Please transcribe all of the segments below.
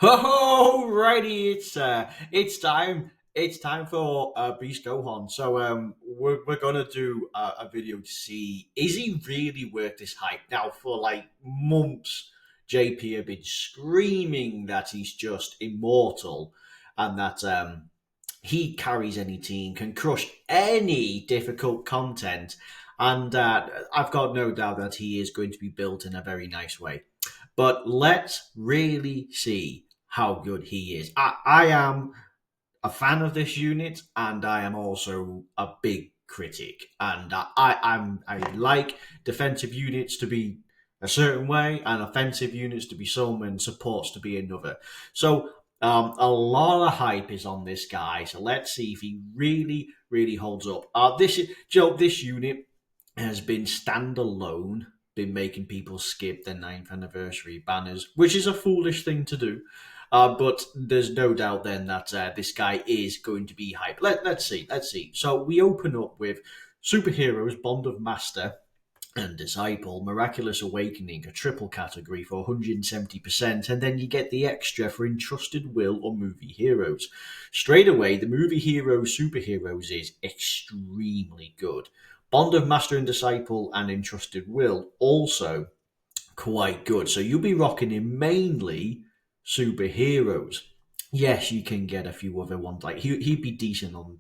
Alrighty, it's time for Beast Gohan. So we're gonna do a video to see, is he really worth this hype? Now, for like months, JP have been screaming that he's just immortal and that he carries any team, can crush any difficult content, and I've got no doubt that he is going to be built in a very nice way. But let's really see how good he is. I am a fan of this unit, and I am also a big critic. And I like defensive units to be a certain way, and offensive units to be some, and supports to be another. So a lot of hype is on this guy. So let's see if he really holds up. This unit has been standalone, been making people skip their ninth anniversary banners, which is a foolish thing to do. But there's no doubt then that this guy is going to be hype. Let's see. So we open up with superheroes, Bond of Master and Disciple, Miraculous Awakening, a triple category for 170%, and then you get the extra for Entrusted Will or Movie Heroes. Straight away, the Movie Heroes Superheroes is extremely good. Bond of Master and Disciple and Entrusted Will also quite good. So you'll be rocking in mainly superheroes. Yes, you can get a few other ones. Like he'd be decent on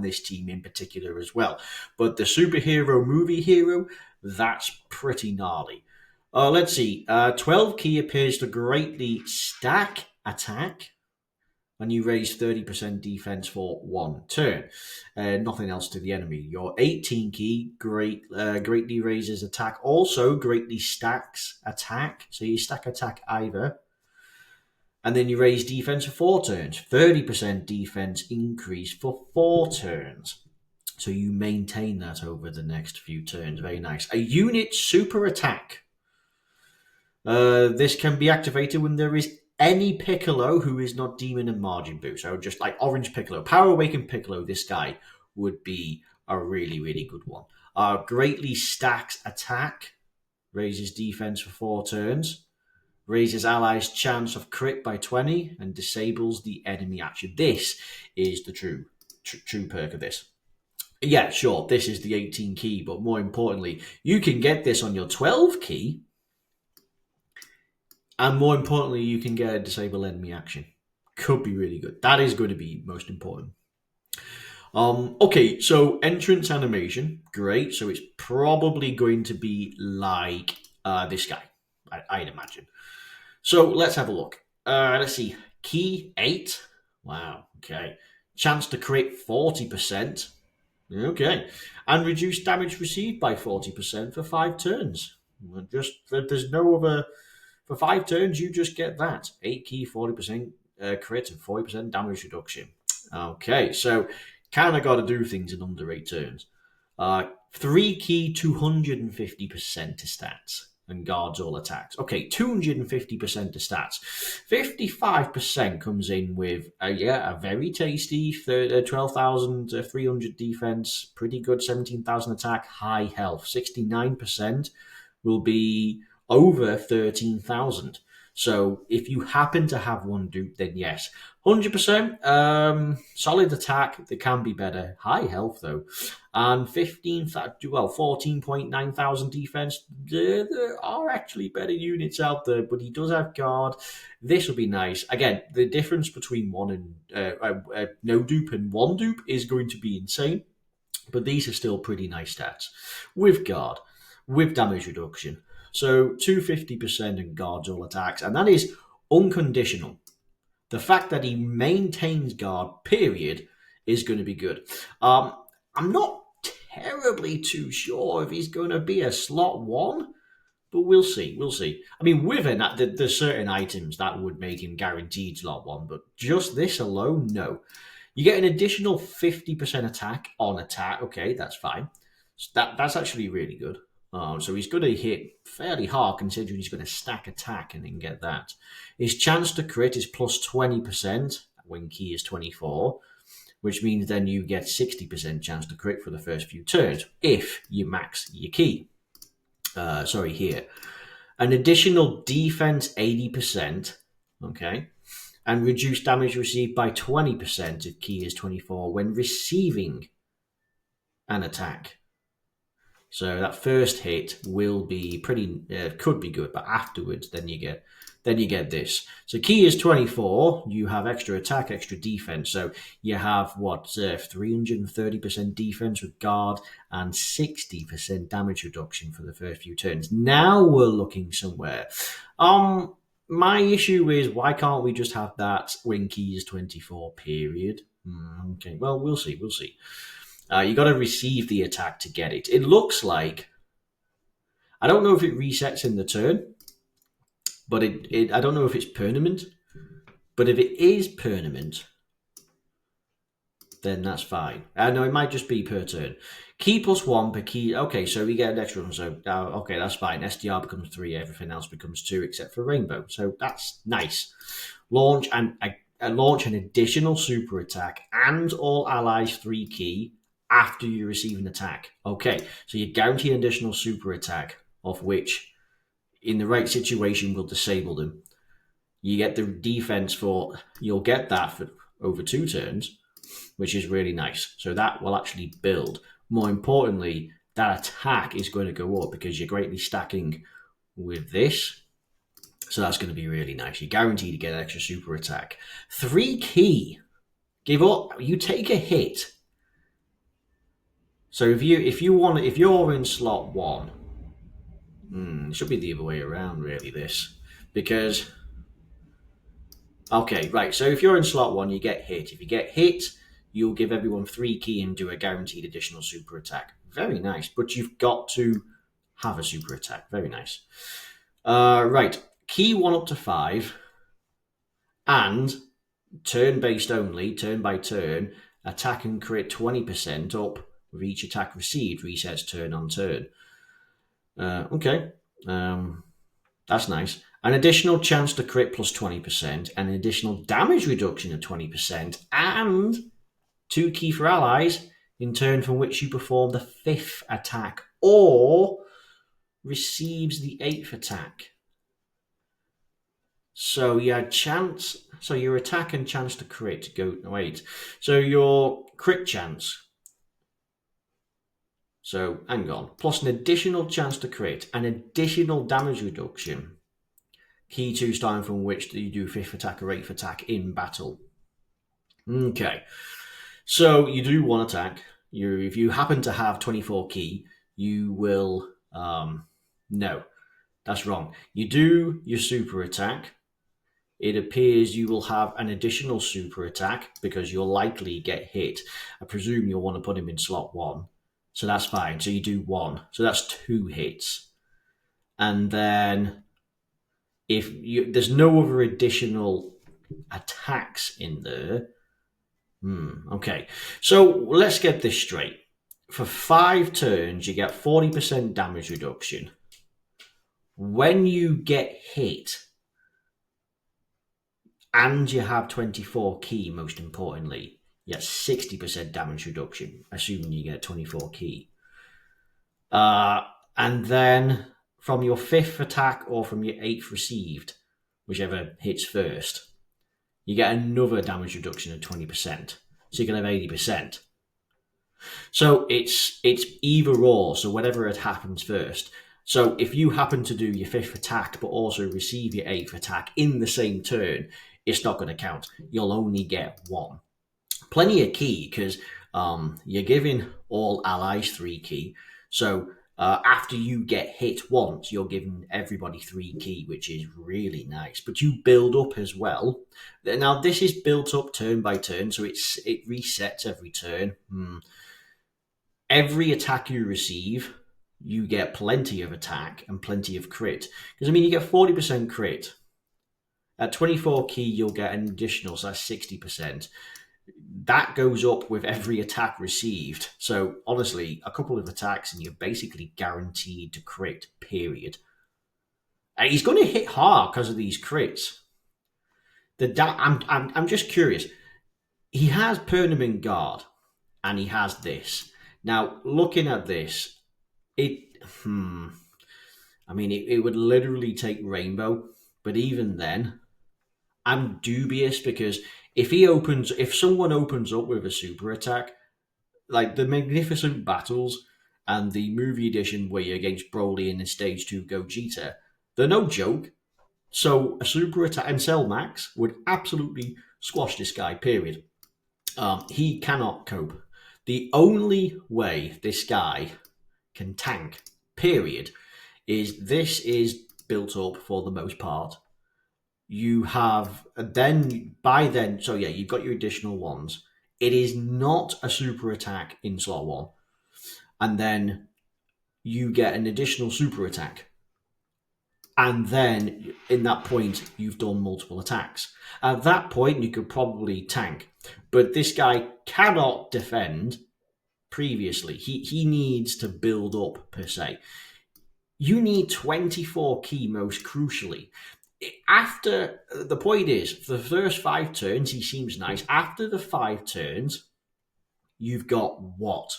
this team in particular as well. But the superhero movie hero, that's pretty gnarly. Let's see. 12 key appears to greatly stack attack, and you raise 30% defense for one turn. Nothing else to the enemy. Your 18 key greatly raises attack, also greatly stacks attack. So you stack attack either. And then you raise defense for 4 turns. 30% defense increase for 4 turns. So you maintain that over the next few turns. Very nice. A unit super attack. This can be activated when there is any Piccolo who is not Demon and Margin Boo. So just like Orange Piccolo. Power Awakened Piccolo, this guy would be a really good one. Greatly stacks attack. Raises defense for 4 turns. Raises allies' chance of crit by 20 and disables the enemy action. This is the true perk of this. Yeah, sure, this is the 18 key, but more importantly, you can get this on your 12 key, and more importantly, you can get a disable enemy action. Could be really good. That is going to be most important. Okay, so entrance animation, great. So it's probably going to be like this guy, I'd imagine. So let's have a look. Let's see. Key 8. Wow. Okay. Chance to crit 40%. Okay. And reduce damage received by 40% for 5 turns. There's no other. For 5 turns, you just get that. 8 key, 40% crit, and 40% damage reduction. Okay. So kind of got to do things in under 8 turns. 3 key, 250% to stats and guards all attacks. Okay, 250% to stats. 55% comes in with a very tasty 12,300 defense, pretty good 17,000 attack, high health. 69% will be over 13,000. So if you happen to have one dupe, then yes. 100% solid attack. They can be better. High health though, and 14.9 thousand defense. There are actually better units out there, but he does have guard. This will be nice. Again, the difference between one and no dupe and one dupe is going to be insane, but these are still pretty nice stats with guard, with damage reduction. So 250% and guards all attacks, and that is unconditional. The fact that he maintains guard, period, is going to be good. I'm not terribly too sure if he's going to be a slot 1, but we'll see. I mean, with it, there's certain items that would make him guaranteed slot 1, but just this alone, no. You get an additional 50% attack on attack. Okay, that's fine. That's actually really good. So he's going to hit fairly hard considering he's going to stack attack and then get that. His chance to crit is plus 20% when key is 24, which means then you get 60% chance to crit for the first few turns if you max your key. Here. An additional defense 80%, okay, and reduce damage received by 20% if key is 24 when receiving an attack. So that first hit will be pretty, could be good, but afterwards, then you get this. So key is 24. You have extra attack, extra defense. So you have what 330% defense with guard and 60% damage reduction for the first few turns. Now we're looking somewhere. My issue is why can't we just have that when key is 24? Period. Okay, well we'll see. We'll see. You got to receive the attack to get it. It looks like, I don't know if it resets in the turn, but I don't know if it's permanent. But if it is permanent, then that's fine. No, it might just be per turn. Key +1 per key. Okay, so we get an extra one. So okay, that's fine. SDR becomes 3. Everything else becomes 2 except for Rainbow. So that's nice. Launch an additional super attack and all allies 3 key after you receive an attack. Okay, so you guarantee an additional super attack, of which, in the right situation, will disable them. You get the defense you'll get that for over 2 turns, which is really nice. So that will actually build. More importantly, that attack is going to go up because you're greatly stacking with this. So that's going to be really nice. You're guaranteed to get an extra super attack. 3 key. Give up. You take a hit. So if you're in slot 1, it should be the other way around, really, this. Because, okay, right, so if you're in slot 1, you get hit. If you get hit, you'll give everyone 3 key and do a guaranteed additional super attack. Very nice, but you've got to have a super attack. Very nice. Right, key 1 up to 5, and turn-based only, turn by turn, attack and crit 20% up with each attack received, resets turn on turn. Okay, that's nice. An additional chance to crit plus 20%, an additional damage reduction of 20%, and 2 key for allies in turn from which you perform the 5th attack or receives the 8th attack. So your attack and chance to crit go. Wait. So your crit chance. So hang on. Plus an additional chance to crit, an additional damage reduction. Key 2 starting from which you do 5th attack or 8th attack in battle. Okay. So you do 1 attack. If you happen to have 24 key, you will. No, that's wrong. You do your super attack. It appears you will have an additional super attack because you'll likely get hit. I presume you'll want to put him in slot 1. So that's fine. So you do 1. So that's 2 hits. And then there's no other additional attacks in there. Okay. So let's get this straight. For 5 turns, you get 40% damage reduction. When you get hit, and you have 24 key, most importantly, you get 60% damage reduction, assuming you get 24 key. And then from your 5th attack or from your 8th received, whichever hits first, you get another damage reduction of 20%. So you can have 80%. So it's either or, so whatever it happens first. So if you happen to do your 5th attack but also receive your 8th attack in the same turn, it's not going to count. You'll only get 1. Plenty of key because you're giving all allies 3 key. So after you get hit once, you're giving everybody 3 key, which is really nice. But you build up as well. Now this is built up turn by turn, so it resets every turn. Every attack you receive, you get plenty of attack and plenty of crit. Because you get 40% crit. At 24 key, you'll get an additional, so that's 60%. That goes up with every attack received. So honestly, a couple of attacks and you're basically guaranteed to crit, period. And he's going to hit hard because of these crits. I'm just curious. He has Permanent Guard, and he has this. Now, looking at this, it would literally take Rainbow, but even then, I'm dubious because if someone opens up with a super attack, like the Magnificent Battles and the movie edition where you're against Broly in the Stage 2 Gogeta, they're no joke. So a super attack and Cell Max would absolutely squash this guy, period. He cannot cope. The only way this guy can tank, period, is this is built up for the most part. You have then by then, so yeah, you've got your additional ones. It is not a super attack in slot one, and then you get an additional super attack, and then in that point you've done multiple attacks. At that point, you could probably tank, but this guy cannot defend. Previously, he needs to build up per se. You need 24 key most crucially. After the point is, for the first 5 turns, he seems nice. After the 5 turns, you've got what?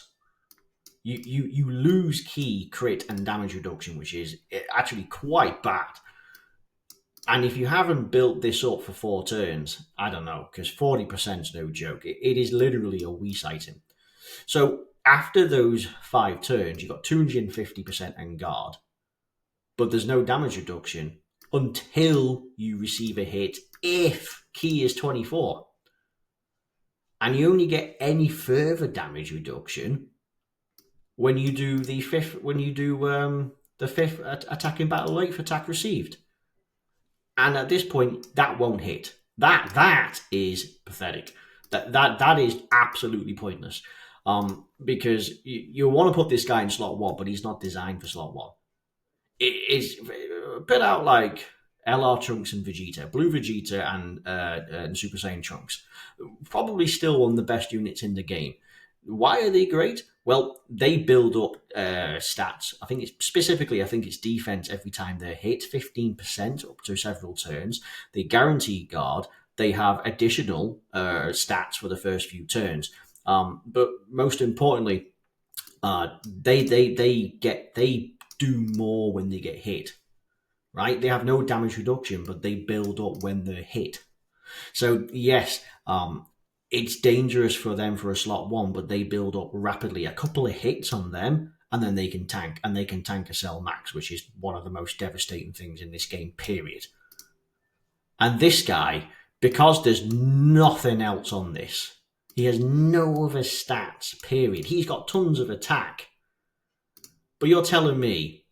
You lose key, crit, and damage reduction, which is actually quite bad. And if you haven't built this up for 4 turns, I don't know, because 40% is no joke. It is literally a weak item. So after those 5 turns, you've got 250% and guard, but there's no damage reduction until you receive a hit if key is 24. And you only get any further damage reduction when you do the fifth attack in battle rate for attack received. And at this point, that won't hit. That is pathetic. That is absolutely pointless. Because you want to put this guy in slot one, but he's not designed for slot one. It's a bit out like LR Trunks and Vegeta, Blue Vegeta and Super Saiyan Trunks. Probably still one of the best units in the game. Why are they great? Well, they build up stats. I think it's defense every time they're hit, 15% up to several turns. They guarantee guard. They have additional stats for the first few turns. But most importantly, they do more when they get hit. Right? They have no damage reduction, but they build up when they're hit. So yes, it's dangerous for them for a slot one, but they build up rapidly. A couple of hits on them, and then they can tank, and they can tank a Cell Max, which is one of the most devastating things in this game, period. And this guy, because there's nothing else on this, he has no other stats, period. He's got tons of attack. But you're telling me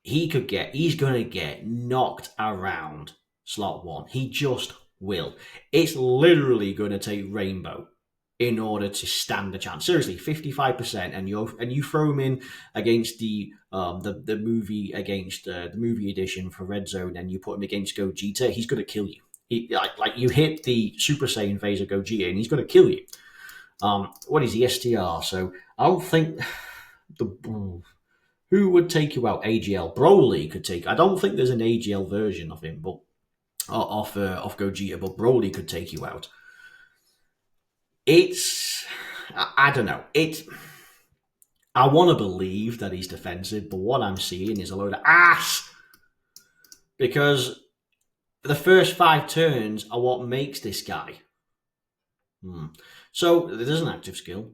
he's going to get knocked around slot one. He just will. It's literally going to take Rainbow in order to stand a chance. Seriously, 55%, and you throw him in against the movie the movie edition for Red Zone, and you put him against Gogeta, he's going to kill you. Like you hit the Super Saiyan phase of Gogeta, and he's going to kill you. What is the STR? So I don't think who would take you out? AGL. Broly could take. I don't think there's an AGL version of him, but off Gogeta, but Broly could take you out. I don't know. I want to believe that he's defensive, but what I'm seeing is a load of ass. Because the first 5 turns are what makes this guy. So there's an active skill.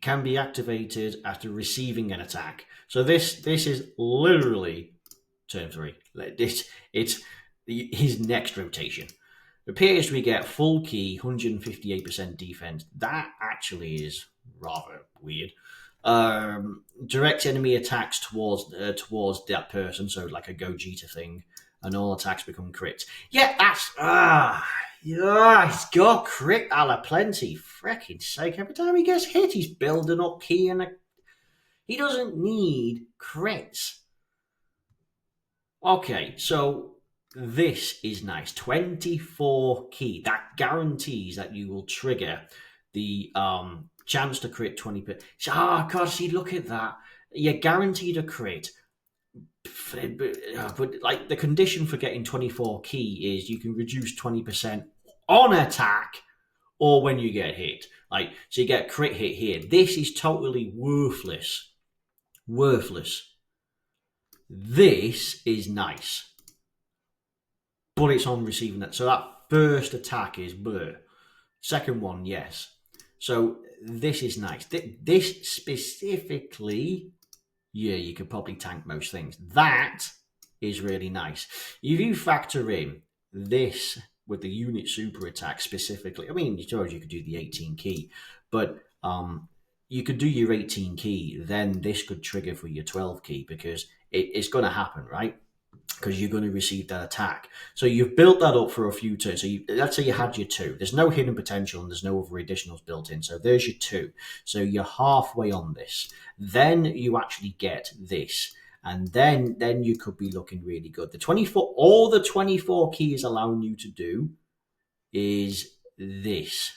Can be activated after receiving an attack. So this is literally turn 3. It's his next rotation. It appears we get full key, 158% defense. That actually is rather weird. Direct enemy attacks towards that person, so like a Gogeta thing, and all attacks become crits. Yeah, that's he's got crit a la plenty. Freaking sake! Every time he gets hit, he's building up key, and he doesn't need crits. Okay, so this is nice. 24 key. That guarantees that you will trigger the chance to crit 20%. Oh, God, see, look at that. You're guaranteed a crit. But like the condition for getting 24 key is you can reduce 20% on attack or when you get hit. Like, so you get crit hit here. This is totally worthless. Worthless. This is nice. but it's on receiving it. So that first attack is blur. Second one, yes. So this is nice. This specifically, yeah, you could probably tank most things. That is really nice. If you factor in this with the unit super attack specifically, I mean, you told you could do the 18 key, but you could do your 18 key, then this could trigger for your 12 key because it's going to happen, right? Because you're going to receive that attack. So you've built that up for a few turns. So let's say you had your 2. There's no hidden potential and there's no other additionals built in. So there's your 2. So you're halfway on this. Then you actually get this. And then you could be looking really good. The 24, all the 24 key is allowing you to do is this.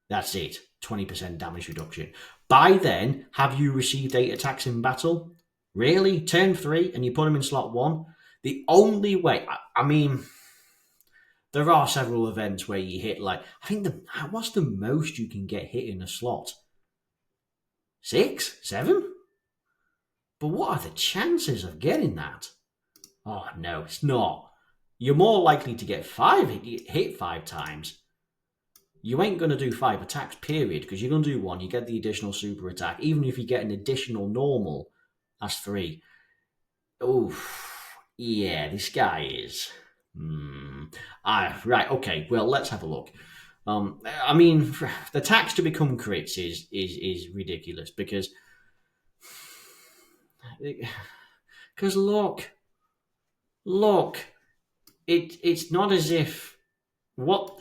That's it. 20% damage reduction. By then, have you received 8 attacks in battle? Really? Turn 3 and you put them in slot 1? The only way, I mean, there are several events where you hit like, I think what's the most you can get hit in a slot? 6? 7? But what are the chances of getting that? Oh, no, it's not. You're more likely to get 5 hit 5 times. You ain't going to do 5 attacks, period, because you're going to do 1, you get the additional super attack. Even if you get an additional normal, that's 3. Oof. Yeah, this guy is. Right, okay, well, let's have a look. I mean, the tax to become crits is ridiculous because look, it's not as if what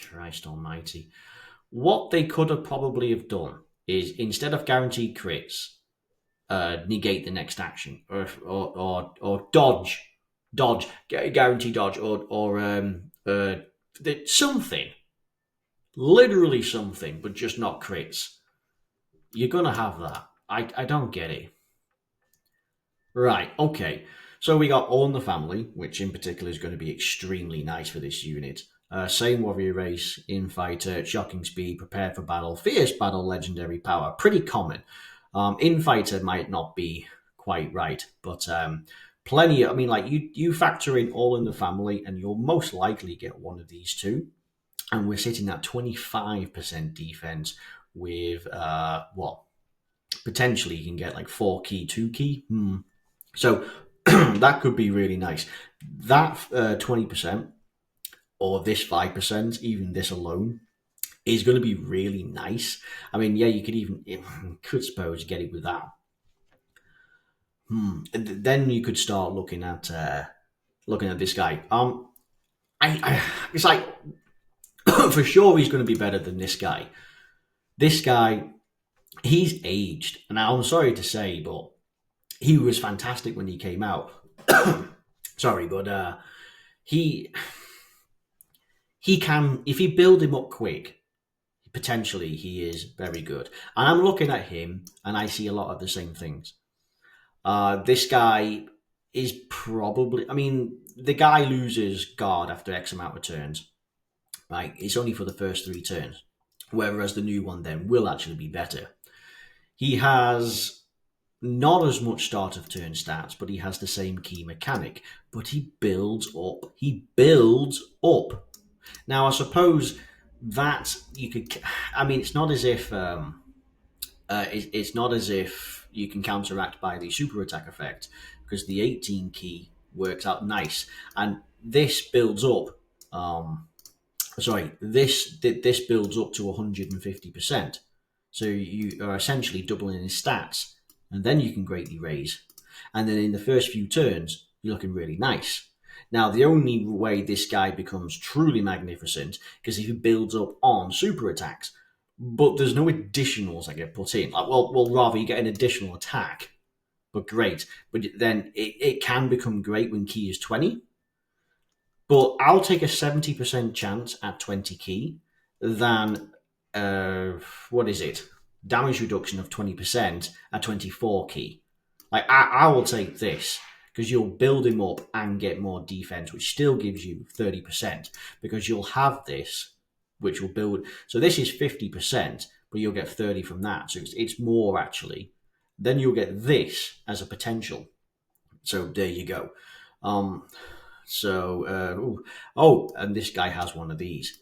Christ Almighty, what they could have probably have done is instead of guaranteed crits, negate the next action or dodge, guarantee dodge or something, literally something, but just not crits. You're gonna have that. I don't get it. Right, okay. So we got All in the Family, which in particular is going to be extremely nice for this unit. Same warrior race, infighter, shocking speed, prepared for battle, fierce battle, legendary power. Pretty common. Infighter might not be quite right, but plenty. I mean, like you factor in All in the Family, and you'll most likely get one of these two. And we're sitting at 25% defense with what? Potentially you can get like 4 key, 2 key. So that could be really nice. That 20% or this 5%, even this alone, is going to be really nice. I mean, yeah, you could suppose get it with that. Then you could start looking at this guy. It's like for sure he's going to be better than this guy. This guy, he's aged, and I'm sorry to say, but he was fantastic when he came out. Sorry, but he can, if you build him up quick, potentially he is very good. And I'm looking at him and I see a lot of the same things. This guy is probably, I mean, the guy loses guard after X amount of turns. Right? It's only for the first 3 turns. Whereas the new one then will actually be better. He has not as much start of turn stats, but he has the same key mechanic. But he builds up. He builds up. Now, I suppose that you could. I mean, it's not as if it's not as if you can counteract by the super attack effect because the 18 key works out nice, and this builds up. This builds up to 150%. So you are essentially doubling his stats, and then you can greatly raise. And then in the first few turns, you're looking really nice. Now, the only way this guy becomes truly magnificent is if he builds up on super attacks, but there's no additionals that get put in. Like, well, rather you get an additional attack, but great. But then it can become great when key is 20. But I'll take a 70% chance at 20 key than, what is it? Damage reduction of 20% at 24 key. Like, I will take this because you'll build him up and get more defense, which still gives you 30% because you'll have this, which will build. So this is 50%, but you'll get 30 from that. So it's more actually. Then you'll get this as a potential. So there you go. So, oh, and this guy has one of these.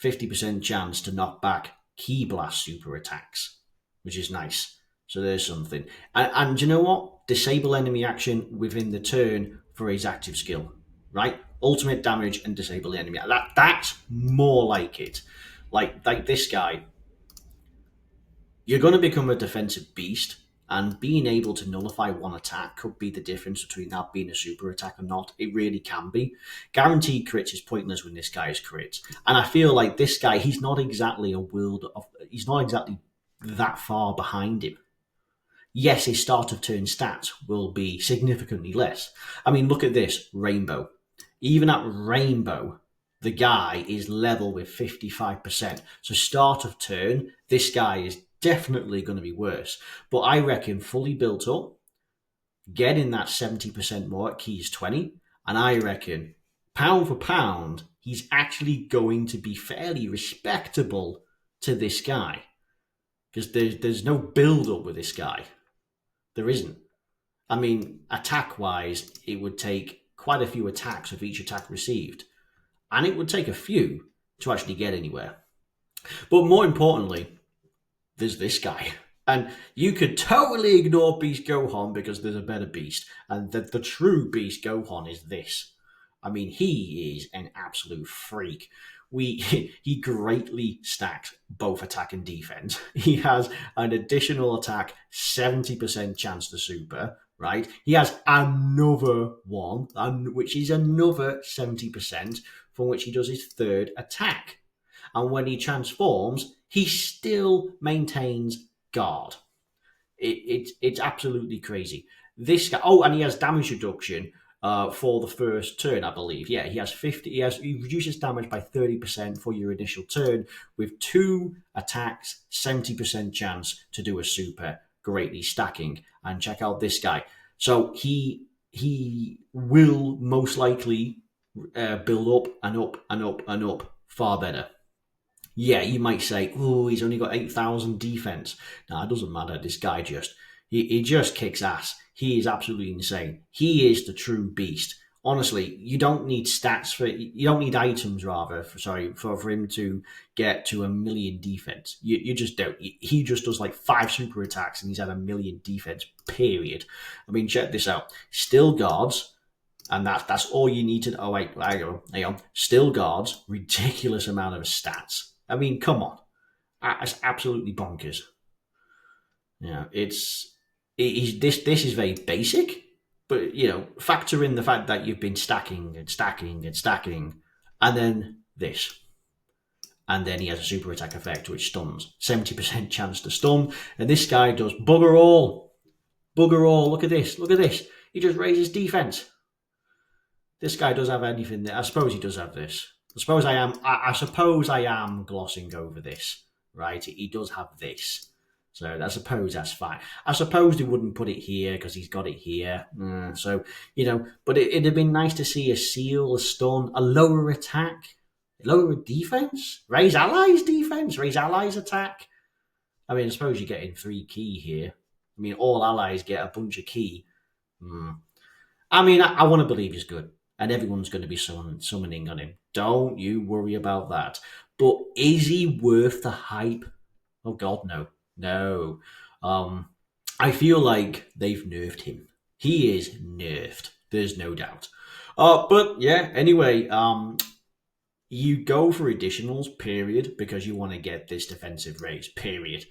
50% chance to knock back Key Blast super attacks, which is nice. So there's something. And you know what? Disable enemy action within the turn for his active skill, right? Ultimate damage and disable the enemy. That's more like it. Like this guy, you're going to become a defensive beast, and being able to nullify one attack could be the difference between that being a super attack or not. It really can be. Guaranteed crits is pointless when this guy is crits, and I feel like this guy, he's not exactly he's not exactly that far behind him. Yes, his start of turn stats will be significantly less. I mean, look at this Rainbow. Even at Rainbow, the guy is level with 55%. So start of turn, this guy is definitely going to be worse. But I reckon fully built up, getting that 70% more at keys 20, and I reckon pound for pound, he's actually going to be fairly respectable to this guy. Because there's no build up with this guy. There isn't. I mean, attack-wise, it would take quite a few attacks with each attack received. And it would take a few to actually get anywhere. But more importantly, there's this guy. And you could totally ignore Beast Gohan because there's a better beast. And the true Beast Gohan is this. I mean, he is an absolute freak. He greatly stacks both attack and defense. He has an additional attack, 70% chance to super, right? He has another one, which is another 70%, from which he does his third attack. And when he transforms, he still maintains guard. It's absolutely crazy. This guy, oh, and he has damage reduction for the first turn, I believe. Yeah, he has 50. He reduces damage by 30% for your initial turn with 2 attacks, 70% chance to do a super, greatly stacking. And check out this guy. So he will most likely build up and up and up and up far better. Yeah, you might say, oh, he's only got 8,000 defense. No, it doesn't matter. This guy he just kicks ass. He is absolutely insane. He is the true beast. Honestly, you don't need you don't need items rather, for him to get to 1,000,000 defense. You just don't. He just does like 5 super attacks and he's at 1,000,000 defense, period. I mean, check this out. Still guards. And that's all you need to. Oh wait, hang on. Still guards, ridiculous amount of stats. I mean, come on, it's absolutely bonkers. Yeah, this is very basic, but factor in the fact that you've been stacking and stacking and stacking, and then this, and then he has a super attack effect which stuns, 70% chance to stun, and this guy does bugger all, bugger all. Look at this, look at this. He just raises defense. This guy does have anything there. I suppose he does have this. I suppose I am glossing over this, right? He does have this. So I suppose that's fine. I suppose they wouldn't put it here because he's got it here. But it'd have been nice to see a seal, a stun, a lower attack, lower defense, raise allies defense, raise allies attack. I mean, I suppose you're getting 3 key here. I mean, all allies get a bunch of key. I mean, I want to believe he's good. And everyone's going to be summoning on him. Don't you worry about that. But is he worth the hype? Oh, God, no. No. I feel like they've nerfed him. He is nerfed. There's no doubt. But, yeah, anyway, you go for additionals, period, because you want to get this defensive raise, period.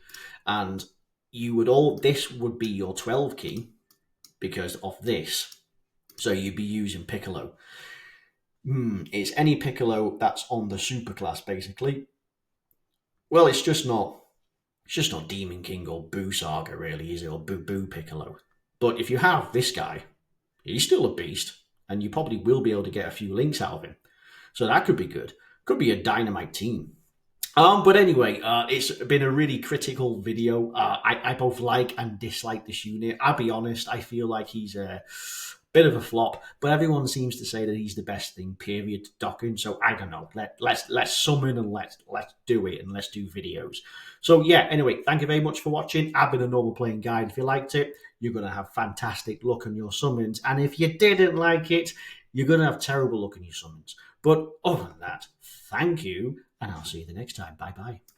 And this would be your 12 key because of this. So you'd be using Piccolo. It's any Piccolo that's on the super class, basically. Well, it's just not Demon King or Boo Saga, really, is it? Or Boo Piccolo. But if you have this guy, he's still a beast, and you probably will be able to get a few links out of him. So that could be good. Could be a dynamite team. But anyway, it's been a really critical video. I both like and dislike this unit. I'll be honest, I feel like he's a bit of a flop, but everyone seems to say that he's the best thing, period, docking. So I don't know. Let's summon and let's do it and let's do videos. So yeah, anyway, thank you very much for watching. I've been a normal playing guide. If you liked it, you're going to have fantastic luck on your summons. And if you didn't like it, you're going to have terrible luck in your summons. But other than that, thank you, and I'll see you the next time. Bye bye.